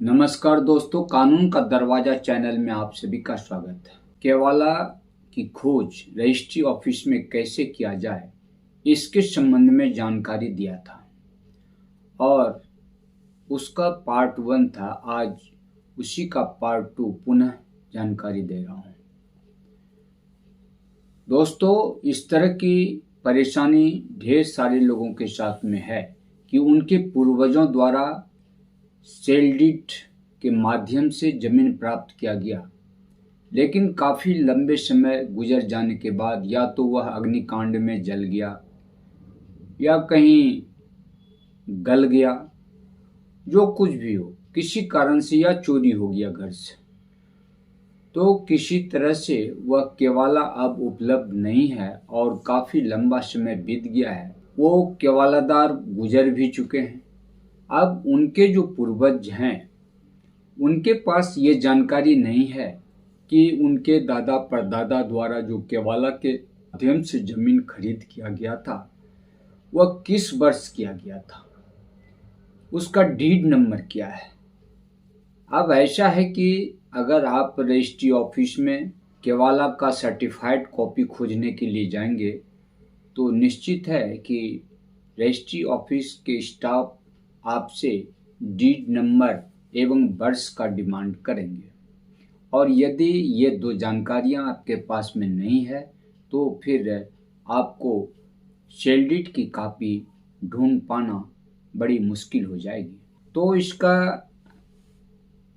नमस्कार दोस्तों, कानून का दरवाजा चैनल में आप सभी का स्वागत है। केवाला की खोज रजिस्ट्री ऑफिस में कैसे किया जाए, इसके संबंध में जानकारी दिया था और उसका पार्ट 1 था। आज उसी का पार्ट 2 पुनः जानकारी दे रहा हूँ। दोस्तों, इस तरह की परेशानी ढेर सारे लोगों के साथ में है कि उनके पूर्वजों द्वारा सेल डीड के माध्यम से जमीन प्राप्त किया गया, लेकिन काफ़ी लंबे समय गुजर जाने के बाद या तो वह अग्निकांड में जल गया या कहीं गल गया, जो कुछ भी हो, किसी कारण से या चोरी हो गया घर से, तो किसी तरह से वह केवाला अब उपलब्ध नहीं है और काफ़ी लंबा समय बीत गया है। वो केवालादार गुजर भी चुके हैं। अब उनके जो पूर्वज हैं उनके पास ये जानकारी नहीं है कि उनके दादा परदादा द्वारा जो केवाला के माध्यम से जमीन खरीद किया गया था वह किस वर्ष किया गया था, उसका डीड नंबर क्या है। अब ऐसा है कि अगर आप रजिस्ट्री ऑफिस में केवाला का सर्टिफाइड कॉपी खोजने के लिए जाएंगे तो निश्चित है कि रजिस्ट्री ऑफिस के स्टाफ आपसे डीड नंबर एवं वर्ष का डिमांड करेंगे, और यदि ये दो जानकारियां आपके पास में नहीं है तो फिर आपको सेल डीड की कॉपी ढूंढ पाना बड़ी मुश्किल हो जाएगी। तो इसका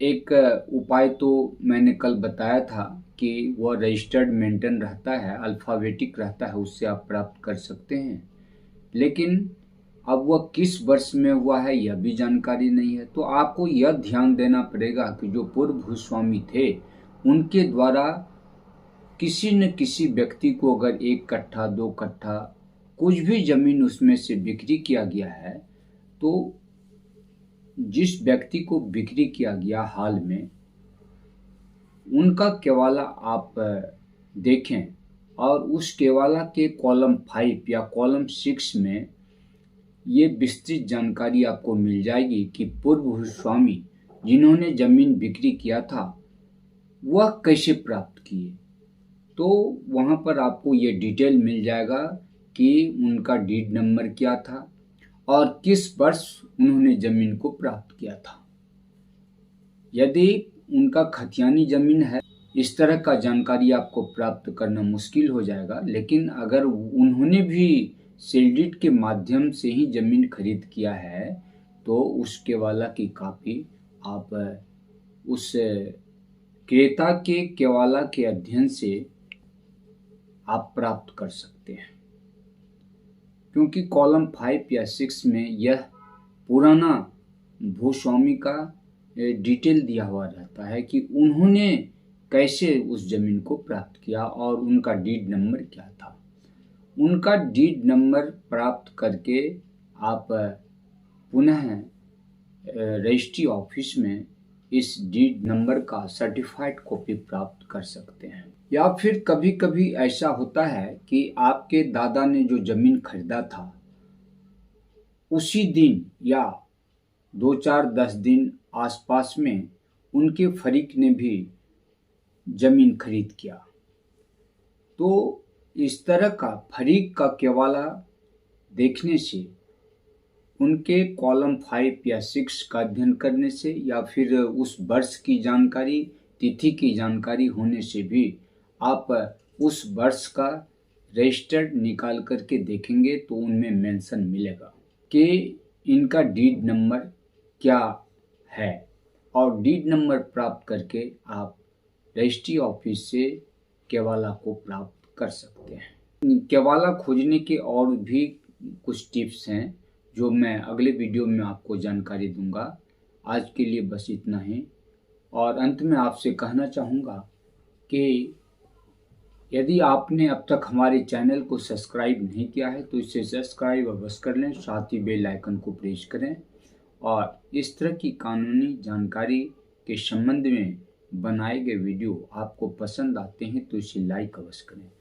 एक उपाय तो मैंने कल बताया था कि वह रजिस्टर्ड मेंटेन रहता है, अल्फ़ाबेटिक रहता है, उससे आप प्राप्त कर सकते हैं। लेकिन अब वह किस वर्ष में हुआ है यह भी जानकारी नहीं है। तो आपको यह ध्यान देना पड़ेगा कि जो पूर्व भूस्वामी थे उनके द्वारा किसी न किसी व्यक्ति को अगर 1 कट्ठा 2 कट्ठा कुछ भी जमीन उसमें से बिक्री किया गया है, तो जिस व्यक्ति को बिक्री किया गया हाल में, उनका केवाला आप देखें और उस केवाला के कॉलम 5 या कॉलम 6 में ये विस्तृत जानकारी आपको मिल जाएगी कि पूर्व भूस्वामी जिन्होंने जमीन बिक्री किया था वह कैसे प्राप्त किए। तो वहाँ पर आपको ये डिटेल मिल जाएगा कि उनका डीड नंबर क्या था और किस वर्ष उन्होंने जमीन को प्राप्त किया था। यदि उनका खतियानी जमीन है, इस तरह का जानकारी आपको प्राप्त करना मुश्किल हो जाएगा। लेकिन अगर उन्होंने भी सेल डीड के माध्यम से ही जमीन खरीद किया है तो उस केवाला की कॉपी आप उस क्रेता के केवाला के अध्ययन से आप प्राप्त कर सकते हैं, क्योंकि कॉलम 5 या 6 में यह पुराना भूस्वामी का डिटेल दिया हुआ रहता है कि उन्होंने कैसे उस जमीन को प्राप्त किया और उनका डीड नंबर क्या था। उनका डीड नंबर प्राप्त करके आप पुनः रजिस्ट्री ऑफिस में इस डीड नंबर का सर्टिफाइड कॉपी प्राप्त कर सकते हैं। या फिर कभी कभी ऐसा होता है कि आपके दादा ने जो जमीन खरीदा था उसी दिन या 2-4-10 दिन आसपास में उनके फरीक ने भी जमीन खरीद किया। तो इस तरह का फरीक का केवाला देखने से, उनके कॉलम 5 या 6 का अध्ययन करने से या फिर उस वर्ष की जानकारी, तिथि की जानकारी होने से भी आप उस वर्ष का रजिस्टर्ड निकाल करके देखेंगे तो उनमें मेंशन मिलेगा कि इनका डीड नंबर क्या है, और डीड नंबर प्राप्त करके आप रजिस्ट्री ऑफिस से केवाला को प्राप्त कर सकते हैं। केवाला खोजने के और भी कुछ टिप्स हैं जो मैं अगले वीडियो में आपको जानकारी दूंगा। आज के लिए बस इतना ही, और अंत में आपसे कहना चाहूँगा कि यदि आपने अब तक हमारे चैनल को सब्सक्राइब नहीं किया है तो इसे सब्सक्राइब अवश्य कर लें, साथ ही बेल आइकन को प्रेस करें, और इस तरह की कानूनी जानकारी के संबंध में बनाए गए वीडियो आपको पसंद आते हैं तो इसे लाइक अवश्य करें।